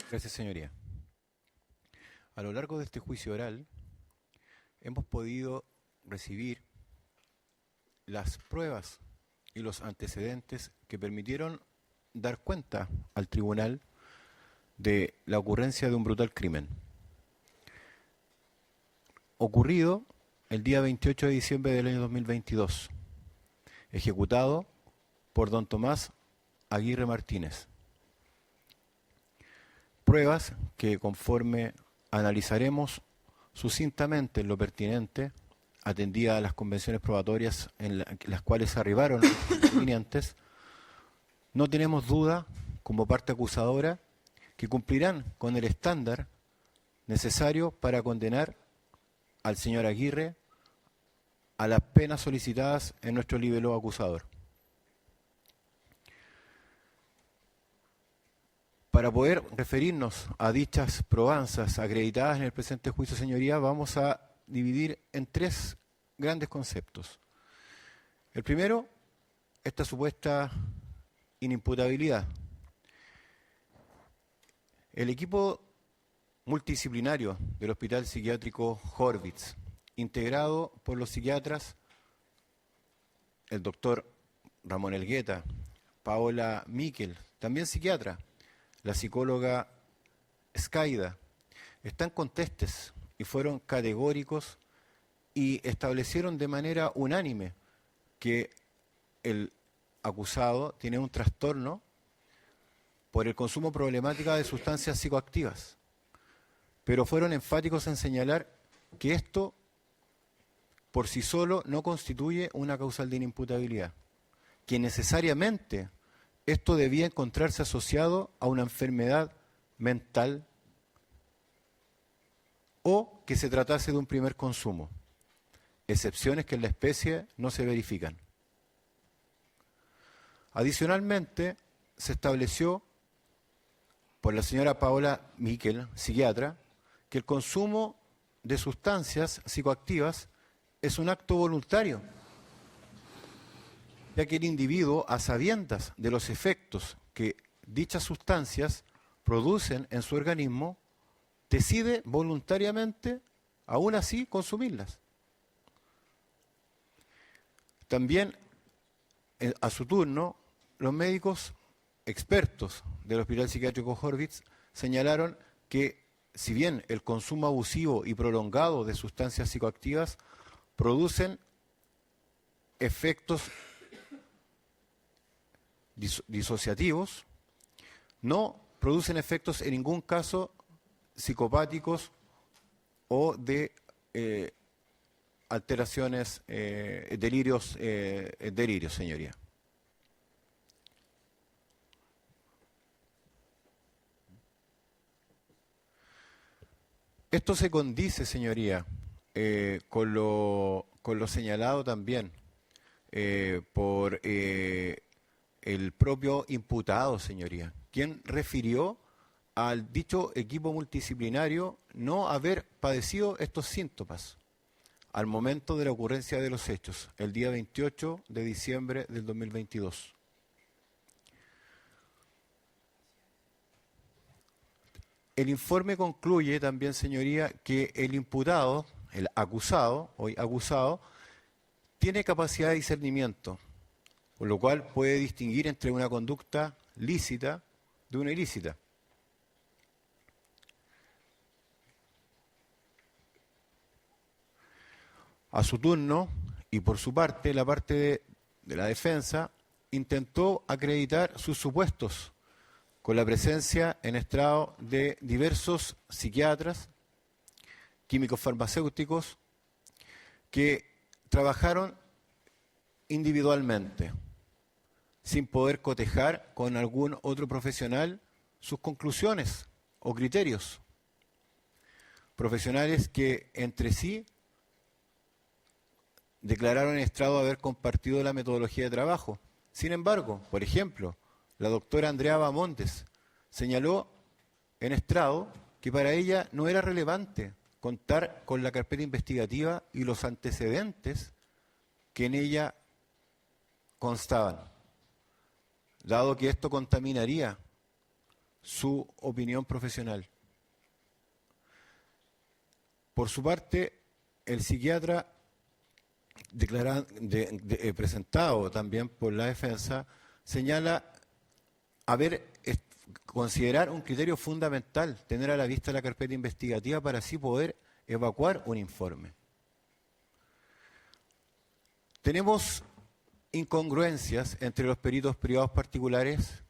Gracias, señoría. A lo largo de este juicio oral hemos podido recibir las pruebas y los antecedentes que permitieron dar cuenta al tribunal de la ocurrencia de un brutal crimen ocurrido el día 28 de diciembre del año 2022, ejecutado por don Tomás Aguirre Martínez. Pruebas que, conforme analizaremos sucintamente en lo pertinente, atendida a las convenciones probatorias en las cuales arribaron los intervinientes, no tenemos duda, como parte acusadora, que cumplirán con el estándar necesario para condenar al señor Aguirre a las penas solicitadas en nuestro libelo acusador. Para poder referirnos a dichas probanzas acreditadas en el presente juicio, señoría, vamos a dividir en tres grandes conceptos. El primero, esta supuesta inimputabilidad. El equipo multidisciplinario del Hospital Psiquiátrico Horvitz, integrado por los psiquiatras, el doctor Ramón Elgueta, Paola Miquel, también psiquiatra, la psicóloga Skaida, están contestes y fueron categóricos y establecieron de manera unánime que el acusado tiene un trastorno por el consumo problemático de sustancias psicoactivas, pero fueron enfáticos en señalar que esto por sí solo no constituye una causal de inimputabilidad, que necesariamente esto debía encontrarse asociado a una enfermedad mental o que se tratase de un primer consumo, excepciones que en la especie no se verifican. Adicionalmente, se estableció por la señora Paola Miquel, psiquiatra, que el consumo de sustancias psicoactivas es un acto voluntario, ya que el individuo, a sabiendas de los efectos que dichas sustancias producen en su organismo, decide voluntariamente, aún así, consumirlas. También, a su turno, los médicos expertos del Hospital Psiquiátrico Horvitz señalaron que, si bien el consumo abusivo y prolongado de sustancias psicoactivas producen efectos disociativos, no producen efectos en ningún caso psicopáticos o de alteraciones, delirios, señoría. Esto se condice, señoría, con lo señalado también por el propio imputado, señoría, quien refirió al dicho equipo multidisciplinario no haber padecido estos síntomas al momento de la ocurrencia de los hechos, el día 28 de diciembre del 2022. El informe concluye también, señoría, que el imputado, el acusado, hoy acusado, tiene capacidad de discernimiento, por lo cual puede distinguir entre una conducta lícita de una ilícita. A su turno, y por su parte, la parte de la defensa intentó acreditar sus supuestos con la presencia en estrado de diversos psiquiatras, químicos farmacéuticos, que trabajaron individualmente, sin poder cotejar con algún otro profesional sus conclusiones o criterios. Profesionales que entre sí declararon en estrado haber compartido la metodología de trabajo. Sin embargo, por ejemplo, la doctora Andrea Bamontes señaló en estrado que para ella no era relevante contar con la carpeta investigativa y los antecedentes que en ella constaban, dado que esto contaminaría su opinión profesional. Por su parte, el psiquiatra presentado también por la defensa señala considerar un criterio fundamental tener a la vista la carpeta investigativa para así poder evacuar un informe. Tenemos incongruencias entre los peritos privados particulares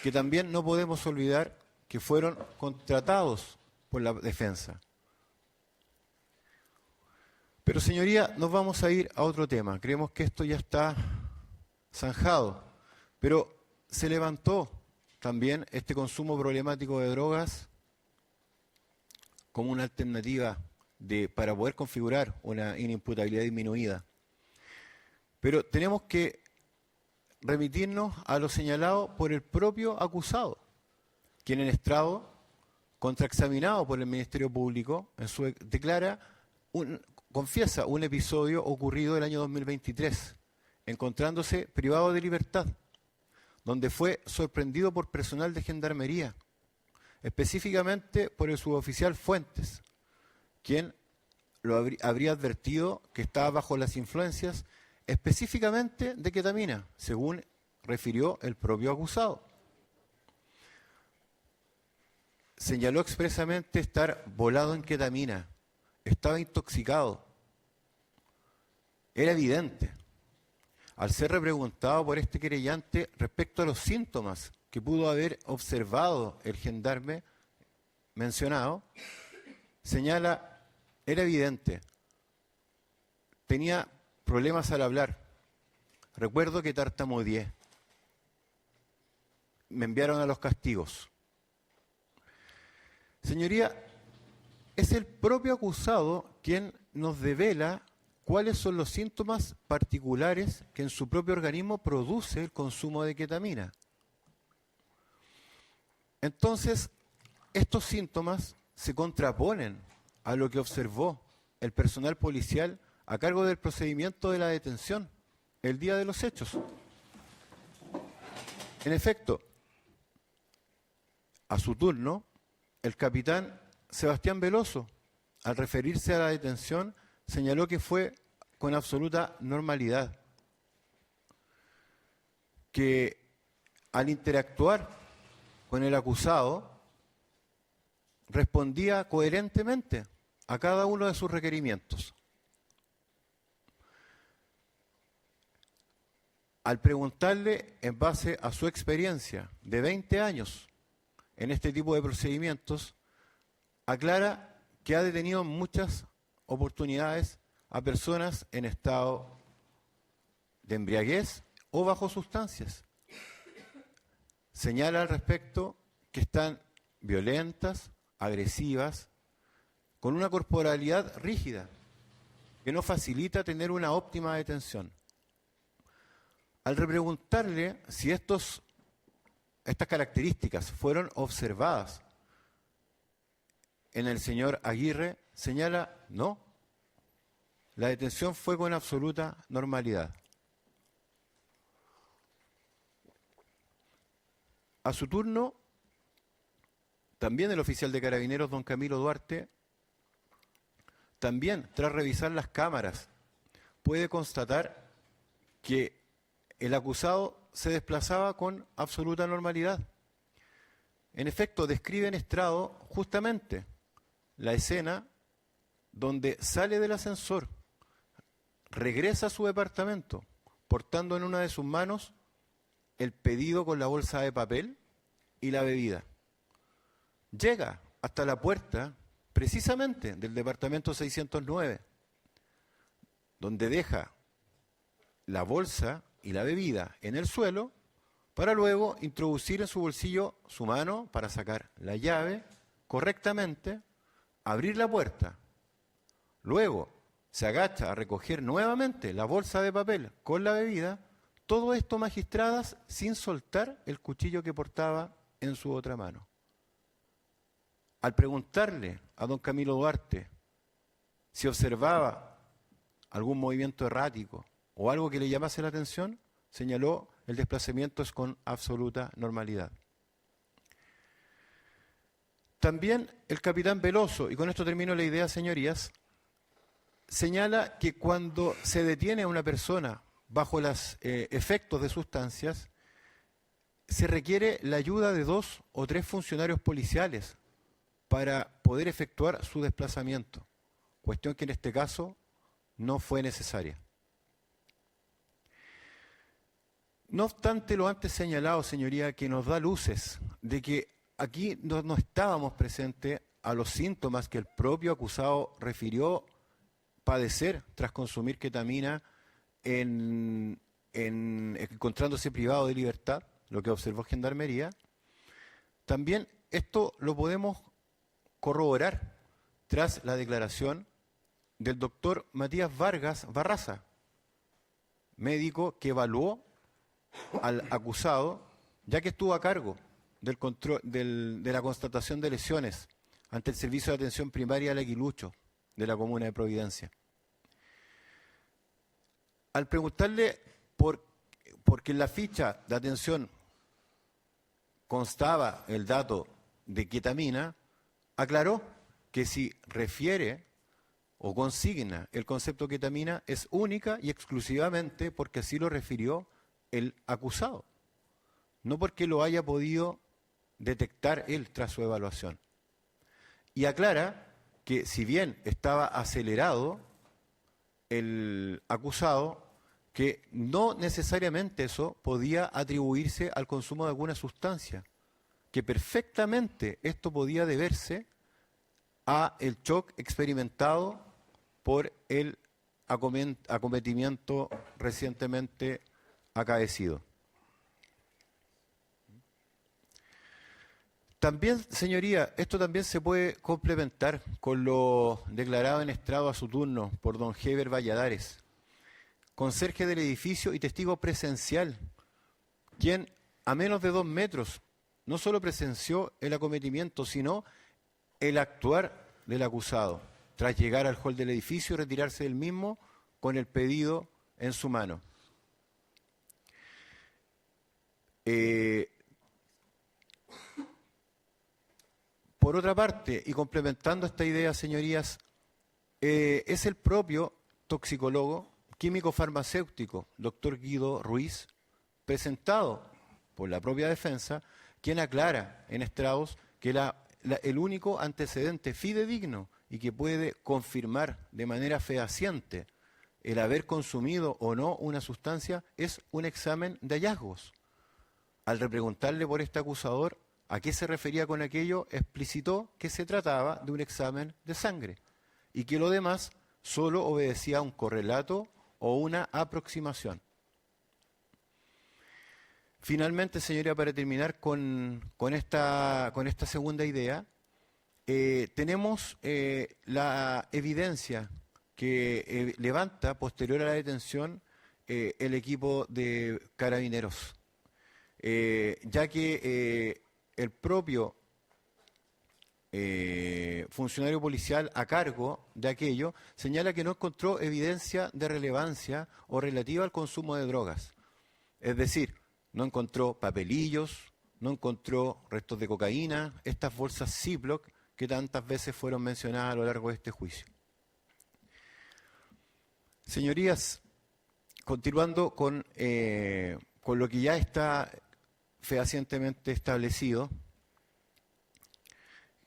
que también no podemos olvidar que fueron contratados por la defensa. Pero, señoría, nos vamos a ir a otro tema. Creemos que esto ya está zanjado, pero se levantó también este consumo problemático de drogas como una alternativa para poder configurar una inimputabilidad disminuida. Pero tenemos que remitirnos a lo señalado por el propio acusado, quien en estrado, contraexaminado por el Ministerio Público, confiesa un episodio ocurrido el año 2023, encontrándose privado de libertad, donde fue sorprendido por personal de Gendarmería, específicamente por el suboficial Fuentes, quien lo habría advertido que estaba bajo las influencias específicamente de ketamina, según refirió el propio acusado. Señaló expresamente estar volado en ketamina, estaba intoxicado. Era evidente, al ser repreguntado por este querellante respecto a los síntomas que pudo haber observado el gendarme mencionado, señala, era evidente, tenía problemas al hablar, recuerdo que tartamudeé, me enviaron a los castigos. Señoría, es el propio acusado quien nos devela cuáles son los síntomas particulares que en su propio organismo produce el consumo de ketamina. Entonces, estos síntomas se contraponen a lo que observó el personal policial a cargo del procedimiento de la detención el día de los hechos. En efecto, a su turno, el capitán Sebastián Veloso, al referirse a la detención, señaló que fue con absoluta normalidad, que al interactuar con el acusado respondía coherentemente a cada uno de sus requerimientos. Al preguntarle, en base a su experiencia de 20 años en este tipo de procedimientos, aclara que ha detenido en muchas oportunidades a personas en estado de embriaguez o bajo sustancias. Señala al respecto que están violentas, agresivas, con una corporalidad rígida, que no facilita tener una óptima detención. Al repreguntarle si estas características fueron observadas en el señor Aguirre, señala, no, la detención fue con absoluta normalidad. A su turno, también el oficial de Carabineros, don Camilo Duarte, también tras revisar las cámaras, puede constatar que el acusado se desplazaba con absoluta normalidad. En efecto, describe en estrado justamente la escena donde sale del ascensor, regresa a su departamento, portando en una de sus manos el pedido con la bolsa de papel y la bebida. Llega hasta la puerta, precisamente, del departamento 609, donde deja la bolsa y la bebida en el suelo, para luego introducir en su bolsillo su mano para sacar la llave correctamente, abrir la puerta. Luego se agacha a recoger nuevamente la bolsa de papel con la bebida, todo esto, magistradas, sin soltar el cuchillo que portaba en su otra mano. Al preguntarle a don Camilo Duarte si observaba algún movimiento errático o algo que le llamase la atención, señaló: el desplazamiento es con absoluta normalidad. También el capitán Veloso, y con esto termino la idea, señorías, señala que cuando se detiene a una persona bajo los efectos de sustancias, se requiere la ayuda de 2 o 3 funcionarios policiales para poder efectuar su desplazamiento, cuestión que en este caso no fue necesaria. No obstante lo antes señalado, señoría, que nos da luces de que aquí no estábamos presentes a los síntomas que el propio acusado refirió padecer tras consumir ketamina encontrándose privado de libertad, lo que observó Gendarmería. También esto lo podemos corroborar tras la declaración del doctor Matías Vargas Barraza, médico que evaluó al acusado, ya que estuvo a cargo del control, de la constatación de lesiones ante el Servicio de Atención Primaria del Aguilucho de la comuna de Providencia. Al preguntarle porque en la ficha de atención constaba el dato de ketamina, aclaró que si refiere o consigna el concepto ketamina es única y exclusivamente porque así lo refirió el acusado, no porque lo haya podido detectar él tras su evaluación. Y aclara que si bien estaba acelerado el acusado, que no necesariamente eso podía atribuirse al consumo de alguna sustancia, que perfectamente esto podía deberse a el shock experimentado por el acometimiento recientemente acaecido. También, señoría, esto también se puede complementar con lo declarado en estrado a su turno por don Heber Valladares, conserje del edificio y testigo presencial, quien a menos de 2 metros no solo presenció el acometimiento, sino el actuar del acusado, tras llegar al hall del edificio y retirarse del mismo con el pedido en su mano. Por otra parte, y complementando esta idea, señorías, es el propio toxicólogo, químico farmacéutico, doctor Guido Ruiz, presentado por la propia defensa, quien aclara en estrados que el único antecedente fidedigno y que puede confirmar de manera fehaciente el haber consumido o no una sustancia es un examen de hallazgos. Al repreguntarle por este acusador a qué se refería con aquello, explicitó que se trataba de un examen de sangre y que lo demás solo obedecía a un correlato o una aproximación. Finalmente, señoría, para terminar con esta segunda idea, tenemos la evidencia que levanta posterior a la detención el equipo de carabineros, ya que el propio funcionario policial a cargo de aquello señala que no encontró evidencia de relevancia o relativa al consumo de drogas. Es decir, no encontró papelillos, no encontró restos de cocaína, estas bolsas Ziploc que tantas veces fueron mencionadas a lo largo de este juicio. Señorías, continuando con lo que ya está fehacientemente establecido,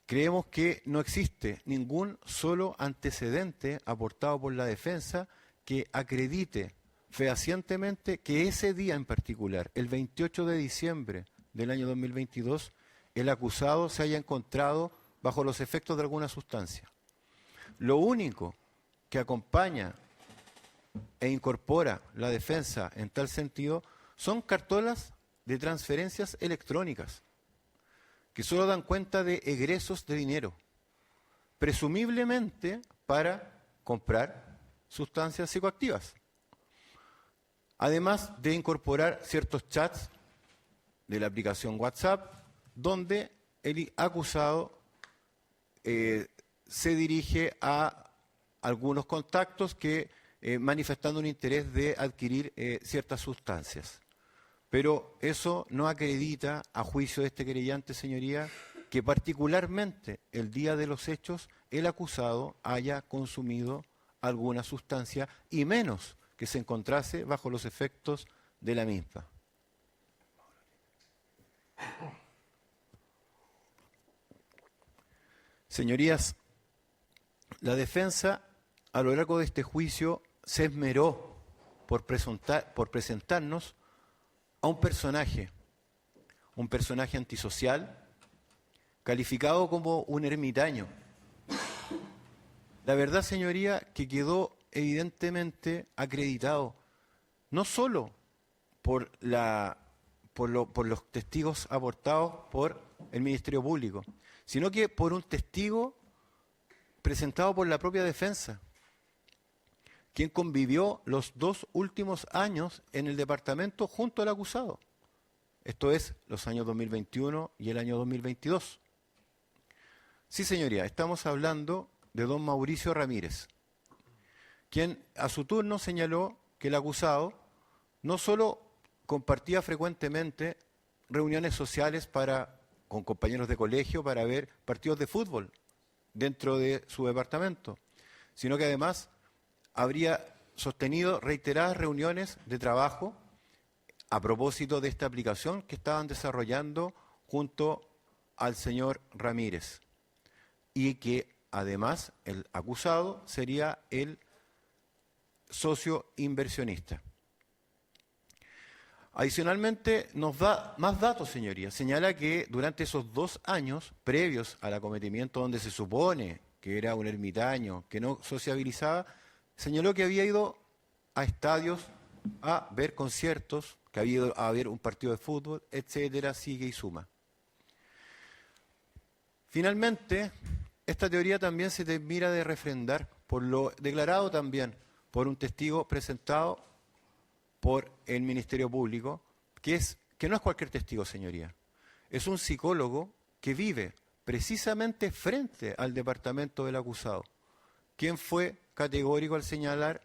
creemos que no existe ningún solo antecedente aportado por la defensa que acredite fehacientemente que ese día en particular, el 28 de diciembre del año 2022, el acusado se haya encontrado bajo los efectos de alguna sustancia. Lo único que acompaña e incorpora la defensa en tal sentido son cartolas de transferencias electrónicas que solo dan cuenta de egresos de dinero, presumiblemente para comprar sustancias psicoactivas. Además de incorporar ciertos chats de la aplicación WhatsApp, donde el acusado se dirige a algunos contactos que manifestando un interés de adquirir ciertas sustancias. Pero eso no acredita, a juicio de este querellante, señoría, que particularmente el día de los hechos el acusado haya consumido alguna sustancia y menos que se encontrase bajo los efectos de la misma. Señorías, la defensa a lo largo de este juicio se esmeró por presentarnos a un personaje antisocial, calificado como un ermitaño. La verdad, señoría, que quedó evidentemente acreditado, no solo por los testigos aportados por el Ministerio Público, sino que por un testigo presentado por la propia defensa, quien convivió los 2 últimos años en el departamento junto al acusado. Esto es, los años 2021 y el año 2022. Sí, señoría, estamos hablando de don Mauricio Ramírez, quien a su turno señaló que el acusado no solo compartía frecuentemente reuniones sociales con compañeros de colegio para ver partidos de fútbol dentro de su departamento, sino que además habría sostenido reiteradas reuniones de trabajo a propósito de esta aplicación que estaban desarrollando junto al señor Ramírez, y que además el acusado sería el socio inversionista. Adicionalmente, nos da más datos, señoría. Señala que durante esos 2 años previos al acometimiento, donde se supone que era un ermitaño, que no sociabilizaba, señaló que había ido a estadios a ver conciertos, que había ido a ver un partido de fútbol, etcétera, sigue y suma. Finalmente, esta teoría también se termina de refrendar por lo declarado también por un testigo presentado por el Ministerio Público, que no es cualquier testigo, señoría. Es un psicólogo que vive precisamente frente al departamento del acusado, quien fue categórico al señalar: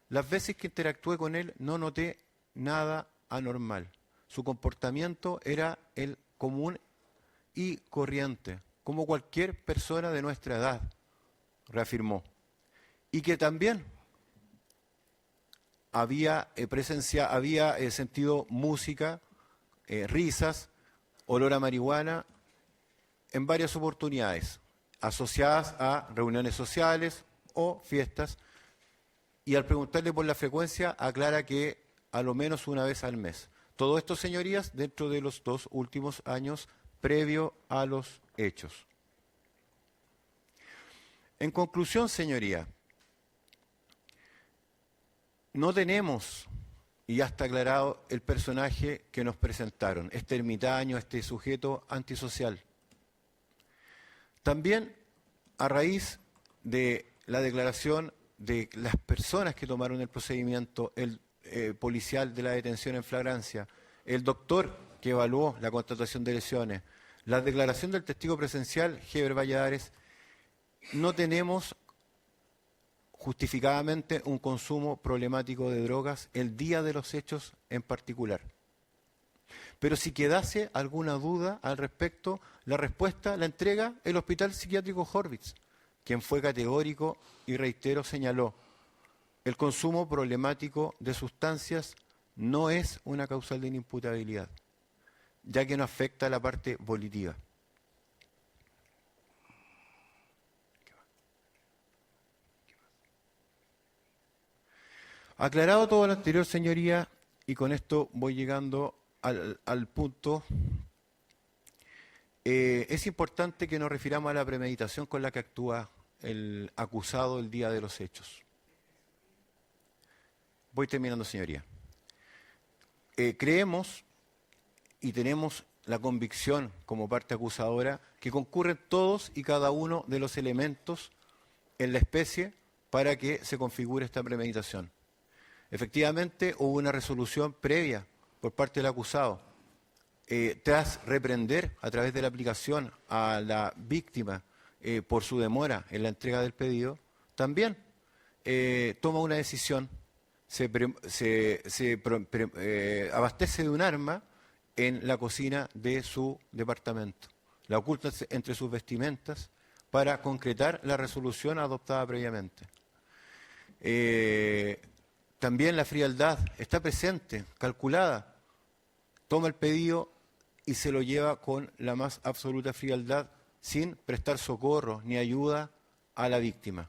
las veces que interactué con él no noté nada anormal. Su comportamiento era el común y corriente, como cualquier persona de nuestra edad, reafirmó. Y que también había sentido música, risas, olor a marihuana en varias oportunidades, asociadas a reuniones sociales o fiestas, y al preguntarle por la frecuencia aclara que a lo menos una vez al mes. Todo esto, señorías, dentro de los 2 últimos años previo a los hechos. En conclusión, señoría, no tenemos, y ya está aclarado, el personaje que nos presentaron, este ermitaño, este sujeto antisocial. También, a raíz de la declaración de las personas que tomaron el procedimiento, el policial de la detención en flagrancia, el doctor que evaluó la constatación de lesiones, la declaración del testigo presencial, Heber Valladares, no tenemos justificadamente un consumo problemático de drogas el día de los hechos en particular. Pero si quedase alguna duda al respecto, la respuesta la entrega el Hospital Psiquiátrico Hörwitz, quien fue categórico y, reitero, señaló: el consumo problemático de sustancias no es una causal de inimputabilidad, ya que no afecta a la parte volitiva. Aclarado todo lo anterior, señoría, y con esto voy llegando al punto, es importante que nos refiramos a la premeditación con la que actúa el acusado el día de los hechos. Voy terminando, señoría. Creemos y tenemos la convicción como parte acusadora que concurren todos y cada uno de los elementos en la especie para que se configure esta premeditación. Efectivamente, hubo una resolución previa por parte del acusado, tras reprender a través de la aplicación a la víctima por su demora en la entrega del pedido. También toma una decisión, abastece de un arma en la cocina de su departamento. la ocultan entre sus vestimentas para concretar la resolución adoptada previamente. También la frialdad está presente, calculada. Toma el pedido y se lo lleva con la más absoluta frialdad, sin prestar socorro ni ayuda a la víctima.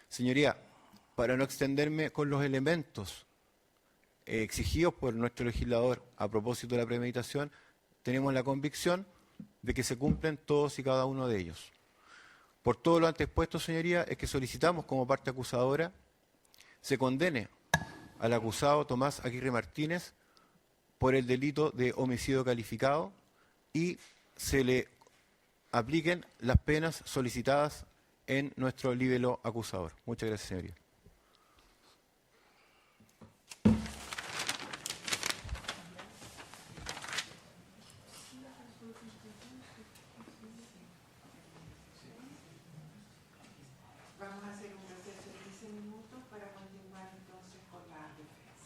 Señoría, para no extenderme con los elementos exigidos por nuestro legislador a propósito de la premeditación, tenemos la convicción de que se cumplen todos y cada uno de ellos. Por todo lo antes expuesto, señoría, es que solicitamos como parte acusadora se condene al acusado Tomás Aguirre Martínez por el delito de homicidio calificado y se le apliquen las penas solicitadas en nuestro libelo acusador. Muchas gracias, señoría.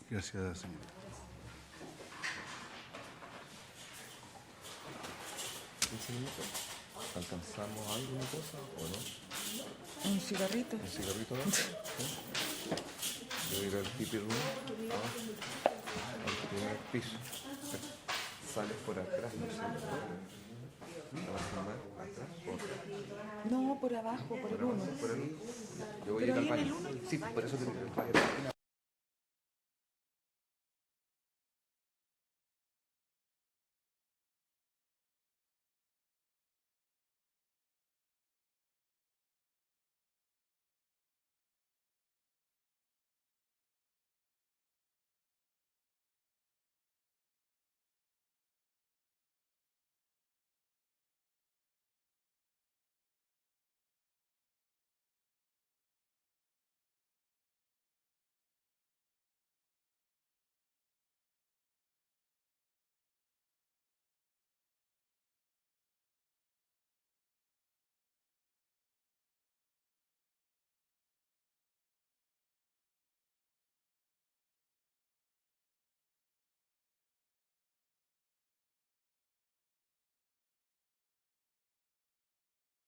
Gracias, señora. ¿Alcanzamos alguna cosa o no? Un cigarrito. ¿Un cigarrito más? ¿Sí? Yo voy a ir al pipi room, abajo, al primer piso. Sales por atrás, no sé, ¿no? ¿Te vas a tomar atrás o atrás? No, por abajo, por el uno. Por el uno. Yo voy a ir al baño. Sí, por eso te digo,